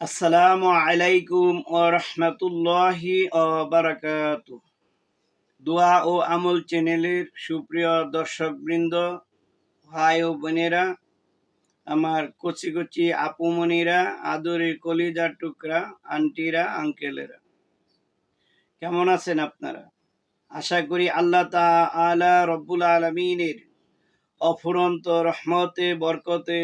আসসালামু আলাইকুম ওয়া রাহমাতুল্লাহি ওয়া বারাকাতুহু। দোয়া ও আমল চ্যানেলের সুপ্রিয় দর্শকবৃন্দ, ভাই ও বোনেরা, আমার কচি কচি আপুমনিরা, আদরের কলিজার টুকরা আন্টিরা, আঙ্কেলেরা, কেমন আছেন আপনারা? আশা করি আল্লাহ তাআলা রব্বুল আলামিনের অফুরন্ত রহমতে বরকতে,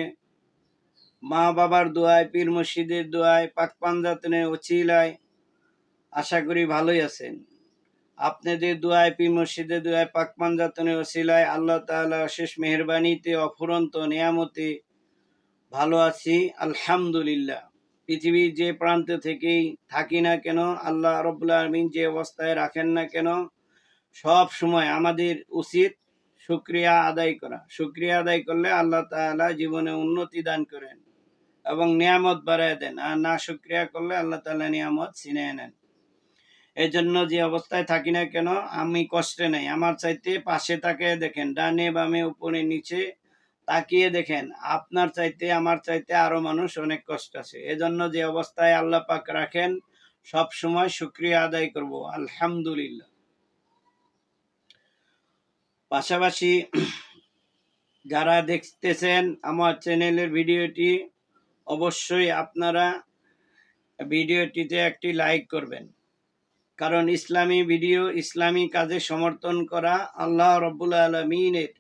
মা বাবার দোয়ায়, পীর মুর্শিদের দোয়ায়, পাক পাঞ্জাতনের ওসিলায় আশা করি ভালোই আছেন। আপনাদের দোয়ায়, পীর মুর্শিদের দোয়ায়, পাক পাঞ্জাতনের ওসিলায়, আল্লাহ তাআলা অশেষ মেহেরবানিতে, অফুরন্ত নিয়ামতে ভালো আছি আলহামদুলিল্লাহ। পৃথিবীর যে প্রান্ত থেকেই থাকি না কেন, আল্লাহ রাব্বুল আলামিন যে অবস্থায় রাখেন না কেন, সব সময় আমাদের উচিত শুকরিয়া আদায় করা। শুকরিয়া আদায় করলে আল্লাহ তাআলা জীবনে উন্নতি দান করেন এবং নিয়ামত বাড়ায় দেন, আর না শুকরিয়া করলে আল্লাহ তাআলা নিয়ামত ছিনিয়ে নেন। এই জন্য যে অবস্থায় থাকি না কেন আমি কষ্টে নাই। আমার চাইতে পাশে তাকিয়ে দেখেন, ডানে বামে উপরে নিচে তাকিয়ে দেখেন, আপনার চাইতে আমার চাইতে আরো মানুষ অনেক কষ্ট আছে। এজন্য যে অবস্থায় আল্লাহ পাক রাখেন সব সময় শুকরিয়া আদায় করব আলহামদুলিল্লাহ। পাশাপাশি যারা দেখতেছেন আমার চ্যানেলের ভিডিওটি, অবশ্যই আপনারা ভিডিওটিতে একটি লাইক করবেন, কারণ ইসলামী ভিডিও, ইসলামী কাজে সমর্থন করা আল্লাহ রব্বুল আলমিনের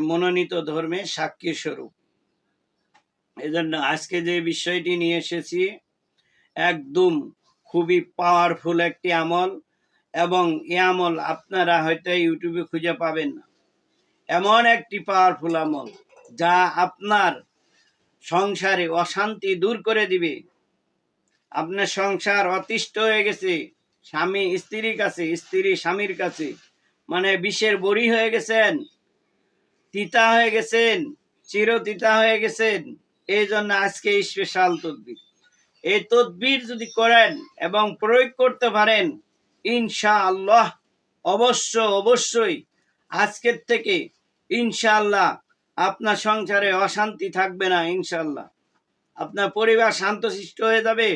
মনোনীত ধর্মে সাক্ষী স্বরূপ। এজন্য আজকে যে বিষয়টি নিয়ে এসেছি একদম খুবই পাওয়ারফুল একটি আমল, এবং এই আমল আপনারা হয়তো ইউটিউবে খুঁজে পাবেন না। এমন একটি পাওয়ারফুল আমল যা আপনার সংসারে অশান্তি দূর করে দিবে। আপনার সংসার অতিষ্ঠ হয়ে গেছে, স্বামী স্ত্রীর কাছে, স্ত্রী স্বামীর কাছে, মানে বিষের বড়ি হয়ে গেছেন, তিতা হয়ে গেছেন, চিরতিতা হয়ে গেছেন। এই জন্য আজকে স্পেশাল তদবির। এই তদবির যদি করেন এবং প্রয়োগ করতে পারেন, ইনশাআল্লাহ অবশ্যই আজকের থেকে ইনশাআল্লাহ আপনার সংসারে অশান্তি থাকবে না। ইনশাআল্লাহ আপনার পরিবার শান্তশিষ্ট হয়ে যাবে।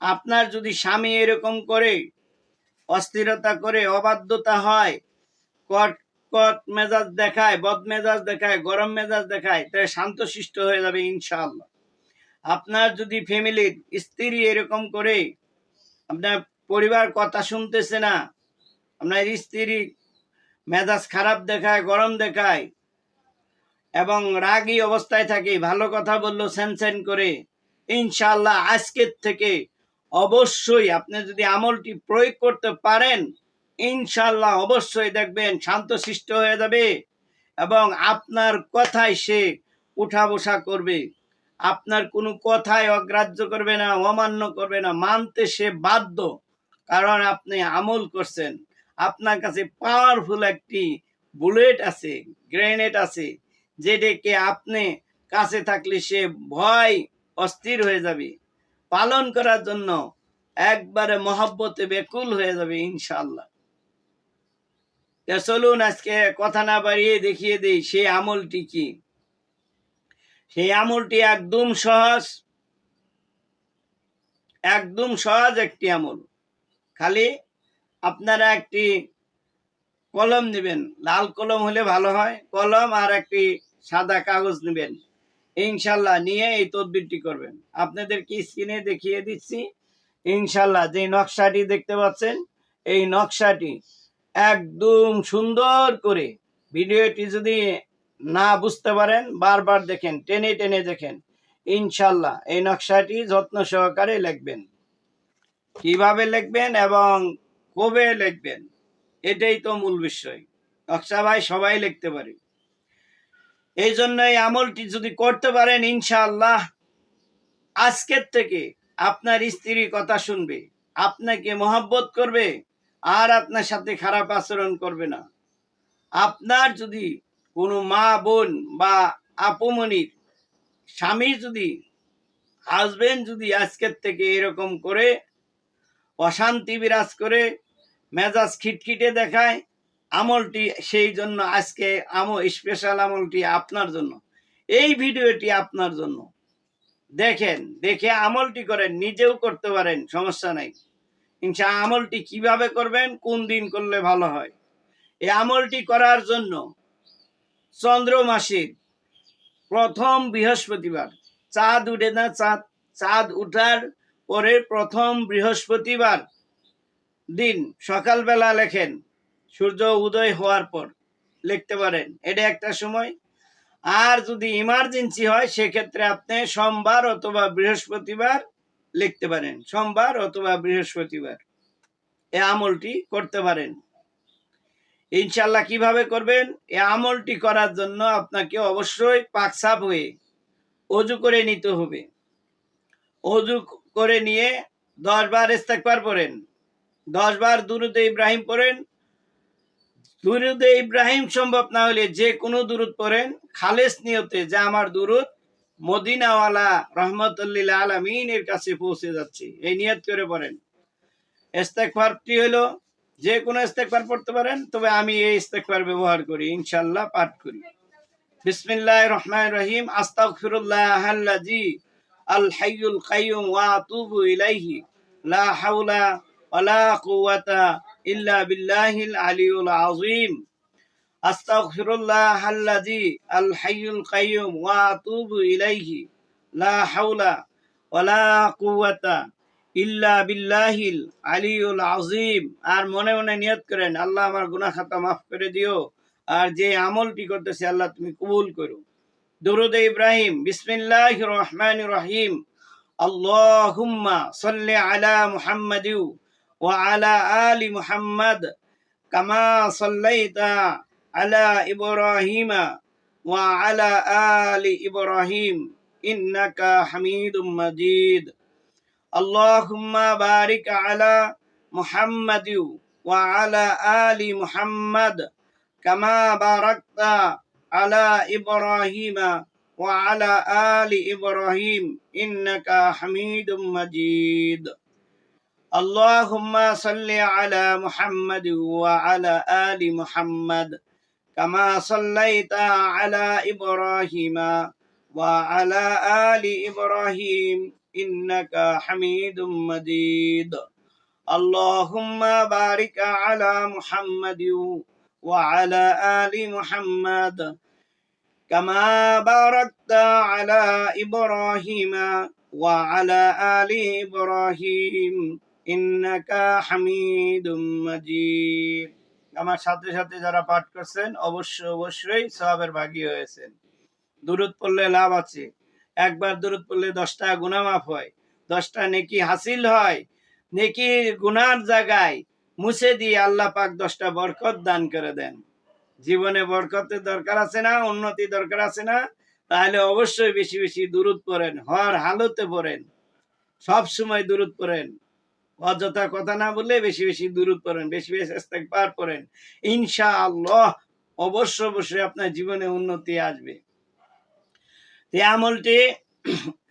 আপনার যদি স্বামী এরকম করে অস্থিরতা করে, অবাধ্যতা হয়, কট কট মেজাজ দেখায়, বদ মেজাজ দেখায়, গরম মেজাজ দেখায়, তাই শান্তশিষ্ট হয়ে যাবে ইনশাআল্লাহ। আপনার যদি ফ্যামিলির স্ত্রী এরকম করে, আপনার পরিবার কথা শুনতেছে না, আপনার স্ত্রী মেজাজ খারাপ দেখায়, গরম দেখায় এবং রাগী অবস্থায় থাকে, ভালো কথা বললো সেন করে, ইনশাআল্লাহ আজকের থেকে অবশ্যই আপনি যদি আমলটি প্রয়োগ করতে পারেন, ইনশাআল্লাহ অবশ্যই দেখবেন শান্তশিষ্ট হয়ে যাবে এবং আপনার কথায় সে উঠা বসা করবে। আপনার কোনো কথায় অগ্রাহ্য করবে না, অমান্য করবে না, মানতে সে বাধ্য, কারণ আপনি আমল করছেন। আপনার কাছে পাওয়ারফুল একটি বুলেট আছে, গ্রেনেড আছে, যেটাকে আপনি কাছে থাকলে সে ভয় অস্থির হয়ে যাবে, পালন করার জন্য একবারে মহব্বতে বেকুল হয়ে যাবে ইনশাআল্লাহ। চলুন আজকে কথা না বাড়িয়ে দেখিয়ে দিই সেই আমলটি কি। সেই আমলটি একদম সহজ একটি আমল। খালি আপনারা একটি কলম নেবেন, লাল কলম হলে ভালো হয়, কলম আর একটি সাদা কাগজ নেবেন। ইনশাল্লাহ নিয়ে এই তদবিরটি করবেন। আপনাদেরকে স্ক্রিনে দেখিয়ে দিচ্ছি। ইনশাল্লাহ যে নকশাটি দেখতে পাচ্ছেন, এই নকশাটি একদম সুন্দর করে, ভিডিওটি যদি না বুঝতে পারেন বারবার দেখেন, টেনে টেনে দেখেন, ইনশাল্লাহ এই নকশাটি যত্ন সহকারে লিখবেন। কিভাবে লিখবেন এবং কবে লিখবেন, এটাই তো মূল বিষয়। নকশা ভাই সবাই লিখতে পারে, এই জন্য এই আমলটি যদি করতে পারেন, ইনশাআল্লাহ আজকের থেকে আপনার স্ত্রী কথা শুনবে, আপনাকে মহব্বত করবে, আর আপনার সাথে খারাপ আচরণ করবে না। আপনার যদি কোনো মা বোন বা আপুমনির স্বামী যদি, হাজবেন্ড যদি আজকের থেকে এরকম করে অশান্তি বিরাজ করে, মেজাজ খিটখিটে দেখায়, আমলটি সেই জন্য আজকে স্পেশাল আমলটি আপনার জন্য, এই ভিডিওটি আপনার জন্য। দেখেন, দেখে আমলটি করেন, নিজেও করতে পারেন, সমস্যা নাই। আমলটি কিভাবে করবেন, কোন দিন করলে ভালো হয়? এই আমলটি করার জন্য চন্দ্র মাসের প্রথম বৃহস্পতিবার, চাঁদ উঠে না, চাঁদ উঠার পরে প্রথম বৃহস্পতিবার দিন সকালবেলা লেখেন, সূর্য উদয় হওয়ার পর লিখতে পারেন, এটা একটা সময়। আর যদি ইমার্জেন্সি হয় সেক্ষেত্রে আপনি সোমবার অথবা বৃহস্পতিবার লিখতে পারেন, সোমবার অথবা বৃহস্পতিবার এই আমলটি করতে পারেন। ইনশাল্লাহ কিভাবে করবেন? এই আমলটি করার জন্য আপনাকে অবশ্যই পাক সাফ হয়ে অজু করে নিতে হবে। অজু করে নিয়ে 10 বার ইস্তেগফার পড়েন, 10 বার দুরুদ ইব্রাহিম পড়েন। দুরুদ ইব্রাহিম সম্ভব না হলে যে কোনো দুরুদ পড়েন, খালেস নিয়তে যে আমার দুরুদ মদিনাওয়ালা রহমতুল্লিল আলামিনের কাছে পৌঁছে যাচ্ছে, এই নিয়ত করে পড়েন। ইস্তেগফারটি হলো যে কোনো ইস্তেগফার পড়তে পারেন, তবে আমি এই ইস্তেগফার ব্যবহার করি, ইনশাআল্লাহ পাঠ করি। বিসমিল্লাহির রহমানির রহিম। আস্তাগফিরুল্লাহাল্লাযী আল হাইয়ুল কাইয়্যুম ওয়া আতুবু ইলাইহি লা হাওলা ওয়ালা কুওয়াতা ইল্লা বিল্লাহিল আলিয়্যিল আযীম। আস্তাগফিরুল্লাহাল্লাযী আল হাইয়ুল কাইয়্যুম ওয়া আতুবু ইলাইহি লা হাওলা ওয়ালা কুওয়াতা ইল্লা বিল্লাহিল আলিয়্যিল আযীম। আর মনে মনে নিয়ত করেন, আল্লাহ আমার গুনাহ খাতা মাফ করে দিও, আর যে আমলটি করতেছি আল্লাহ তুমি কবুল করো। দুরুদ ইব্রাহিম। বিসমিল্লাহির রহমানির রহিম। আল্লাহুম্মা সাল্লি আলা মুহাম্মাদি ওয়া আলা আলি মুহাম্মাদ কামা সাল্লাইতা আলা ইব্রাহিমা ওয়া আলা আলি ইব্রাহিম ইন্নাকা হামিদুম মাজিদ। আল্লাহুম্মা বারিক আলা মুহাম্মাদি ওয়া আলা আলি মুহাম্মাদ কামা বারাকতা আলা ইব্রাহিমা ওয়া আলা আলি ইব্রাহিম ইন্নাকা হামিদুম মাজিদ। আল্লাহুম্মা সাল্লি আলা মুহাম্মাদি ওয়া আলা আলি মুহাম্মাদ কামা সাল্লাইতা আলা ইব্রাহিমা ওয়া আলা আলি ইব্রাহিম ইন্নাকা হামিদুম মাজিদ। আল্লাহুম্মা বারিক আলা মুহাম্মাদি ওয়া আলা আলি মুহাম্মাদ কামা বারাকতা আলা ইব্রাহিমা ওয়া আলা আলি ইব্রাহিম ইন্নাকা হামিদুম মাজিদ। আমার সাথে সাথে যারা পাঠ করছেন অবশ্যই সওয়াবের ভাগী হয়েছেন। দুরূদ পড়লে লাভ আছে। একবার দুরূদ পড়লে 10টা গুনাহ মাফ হয়, 10টা নেকি হাসিল হয়। নেকি গুনার জায়গায় মুছে দিয়ে আল্লাহ পাক 10টা বরকত দান করে দেন। জীবনে বরকতের দরকার আছে না, উন্নতি দরকার আছে না? তাহলে অবশ্যই বেশি বেশি দুরূদ পড়েন, হর হালতে পড়েন, সব সময় দুরূদ পড়েন। অযথা কথা না বলে বেশি বেশি দুরূদ পড়েন, বেশি বেশি ইস্তেগফার পড়েন। ইনশাআল্লাহ অবশ্যই আপনার জীবনে উন্নতি আসবে। এই আমলটি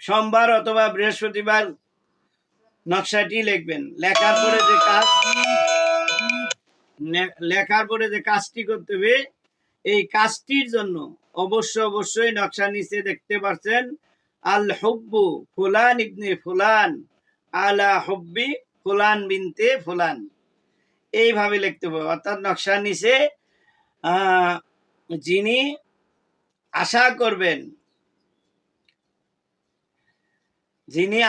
সোমবার অথবা বৃহস্পতিবার নকশাটি লিখবেন। লেখার পরে যে কাজটি করতে হবে, এই কাজটির জন্য অবশ্যই নকশা নিচে দেখতে পাচ্ছেন, আল হুব্বু ফুলান ইবনে ফুলান আলা হুব্বি ফুলান বিনতে ফুলান, এইভাবে লিখতে হবে। অর্থাৎ নকশার নিচে যিনি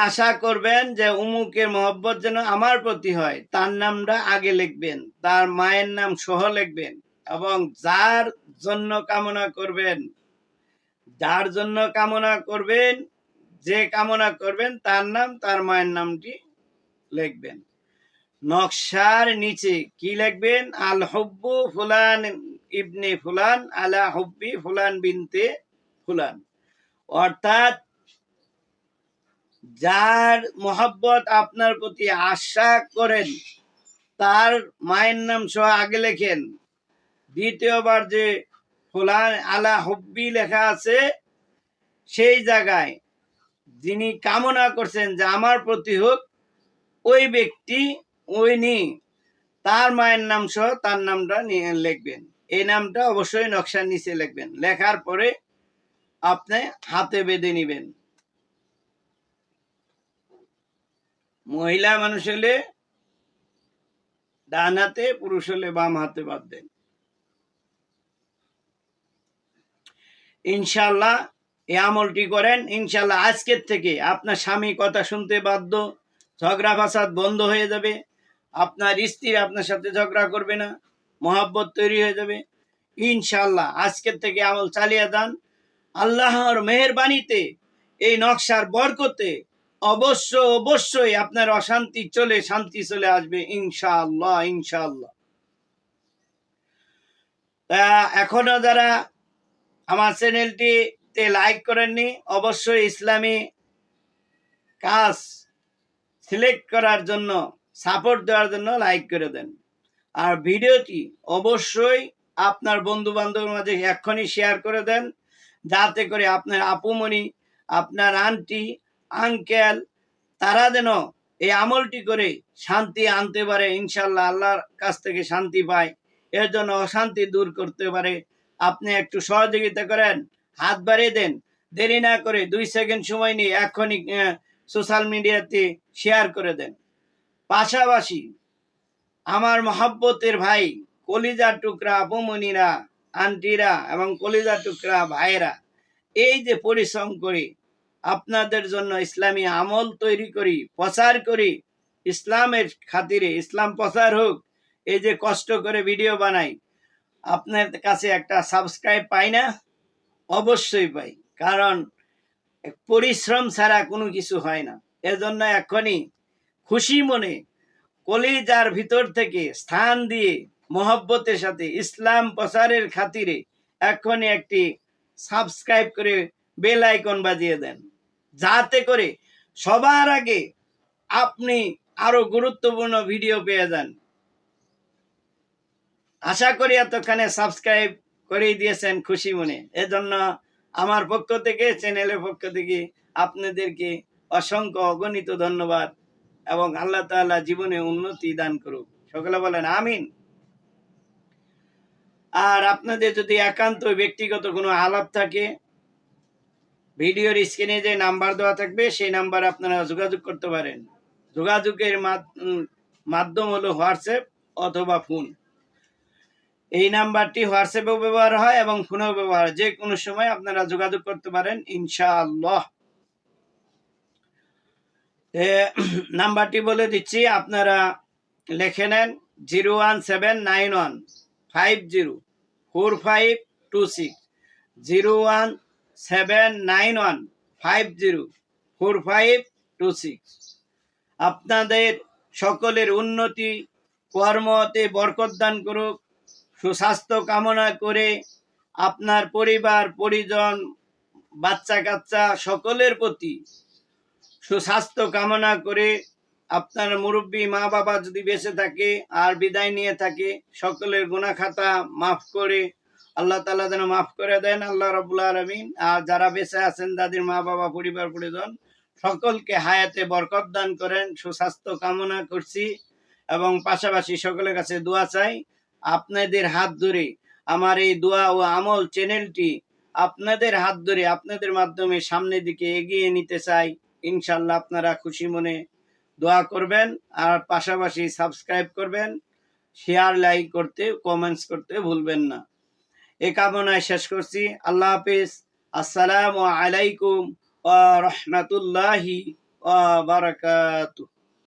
আশা করবেন যে উমুকের মহব্বত যেন আমার প্রতি হয়, তার নামটা আগে লিখবেন, তার মায়ের নাম সহ লিখবেন, এবং যার জন্য কামনা করবেন যে কামনা করবেন তার নাম, তার মায়ের নামটি লিখবেন। নকশার নিচে কি লিখবেন? আল হুব্বু ফুলান ইবনে ফুলান আলা হুব্বি ফুলান বিনতে ফুলান। অর্থাৎ যার মহব্বত আপনার প্রতি আশা করেন তার মায়ের নাম সহ আগে লেখেন। দ্বিতীয়বার যে ফুলান আলা হুব্বি লেখা আছে সেই জায়গায় যিনি কামনা করছেন যে আমার প্রতি হোক, ওই ব্যক্তি তার মায়ের নাম সহ তার নামটা নিয়ে লিখবেন। এই নামটা অবশ্যই নকশার নিচে লিখবেন। লেখার পরে আপনি হাতে বেঁধে নিবেন। মহিলা মানুষ হলে ডান হাতে, পুরুষ হলে বাম হাতে বাঁধবেন। ইনশাল্লাহ এই আমলটি করেন। ইনশাল্লাহ আজকের থেকে আপনার স্বামী কথা শুনতে বাধ্য, ঝগড়া ফাসাদ বন্ধ হয়ে যাবে, আপনার স্ত্রী আপনার সাথে ঝগড়া করবে না, মহাব্বত তৈরি হয়ে যাবে। ইনশাল্লাহ আজকের থেকে আমল চালিয়ে যান। আল্লাহর মেহেরবানিতে এই নকশার বরকতে অবশ্যই আপনার অশান্তি চলে শান্তি চলে আসবে ইনশাআল্লাহ। ইনশাআল্লাহ। তা এখনো যারা আমার চ্যানেলটিতে লাইক করেননি, অবশ্যই ইসলামী কাজ সিলেক্ট করার জন্য, সাপোর্ট দেওয়ার জন্য লাইক করে দেন। আর ভিডিওটি অবশ্যই আপনার বন্ধু বান্ধবের মাঝে এক্ষুনি শেয়ার করে দেন, যাতে করে আপনার আপুমণি, আপনার আন্টি, আঙ্কেল তারা যেন এই আমলটি করে শান্তি আনতে পারে। ইনশাল্লাহ আল্লাহর কাছ থেকে শান্তি পায়, এর জন্য অশান্তি দূর করতে পারে। আপনি একটু সহযোগিতা করেন, হাত বাড়িয়ে দেন, দেরি না করে 2 সেকেন্ড সময় নিয়ে এক্ষুনি সোশ্যাল মিডিয়াতে শেয়ার করে দেন। পাশাপাশি আমার মহাব্বতের ভাই, কলিজার টুকরা আপুমণিরা, আন্টিরা এবং কলিজার টুকরা ভাইয়েরা, এই যে পরিশ্রম করি আপনাদের জন্য, ইসলামী আমল তৈরি করি, প্রচার করি, ইসলামের খাতিরে ইসলাম প্রচার হোক, এই যে কষ্ট করে ভিডিও বানাই, আপনার কাছে একটা সাবস্ক্রাইব পাই না? অবশ্যই পাই, কারণ পরিশ্রম ছাড়া কোনো কিছু হয় না। এজন্য এখনই খুশি মনে কলিজার ভিতর থেকে স্থান দিয়ে মহব্বতের সাথে ইসলাম প্রচারের খাতিরে এখনই একটি সাবস্ক্রাইব করে বেল আইকন বাজিয়ে দেন, যাতে করে সবার আগে আপনি আরো গুরুত্বপূর্ণ ভিডিও পেয়ে যান। আশা করি এতক্ষণে সাবস্ক্রাইব করে দিয়েছেন খুশি মনে। এজন্য আমার পক্ষ থেকে, চ্যানেলের পক্ষ থেকে আপনাদেরকে অসংখ্য অগণিত ধন্যবাদ, এবং আল্লাহ তাআলা জীবনে উন্নতি দান করুক। সকলে বলেন আমিন। আর আপনাদের যদি একান্ত ব্যক্তিগত কোনো আলাপ থাকে, ভিডিওর স্ক্রিনে যে নাম্বার দেওয়া থাকবে সেই নাম্বারে আপনারা যোগাযোগ করতে পারেন। যোগাযোগের মাধ্যম হলো হোয়াটসঅ্যাপ অথবা ফোন। এই নাম্বারটি হোয়াটসঅ্যাপেও ব্যবহার হয় এবং ফোনেও ব্যবহার হয়, যে কোনো সময় আপনারা যোগাযোগ করতে পারেন ইনশাআল্লাহ। নাম্বারটি বলে দিচ্ছি, আপনারা লিখে নেন 01791504526, 01791504526। আপনাদের সকলের উন্নতি, কর্মতে বরকত দান করুক। সুস্বাস্থ্য কামনা করে আপনার পরিবার পরিজন, বাচ্চা কাচ্চা সকলের প্রতি সুস্বাস্থ্য কামনা করে, আপনার মুরব্বী মা বাবা যদি বেঁচে থাকে আর বিদায় নিয়ে থাকে, সকলের গুনাহ খাতা মাফ করে আল্লাহ তাআলা যেন মাফ করে দেন আল্লাহ রাব্বুল আলামিন। আর যারা বেঁচে আছেন, যাদের মা বাবা পরিবার পরিজন, সকলকে হায়াতে বরকত দান করেন, সুস্বাস্থ্য কামনা করছি। এবং পাশাপাশি সকলের কাছে দোয়া চাই। আপনাদের হাত ধরে আমার এই দোয়া ও আমল চ্যানেলটি আপনাদের হাত ধরে, আপনাদের মাধ্যমে সামনের দিকে এগিয়ে নিতে চাই। ইনশাল্লাহ আপনারা খুশি মনে দোয়া করবেন, আর পাশাপাশি সাবস্ক্রাইব করবেন, শেয়ার লাইক করতে, কমেন্টস করতে ভুলবেন না। এ কামনায় শেষ করছি। আল্লাহ হাফিজ। আসসালামু আলাইকুম ওয়া রাহমাতুল্লাহি ওয়া বারাকাতুহু।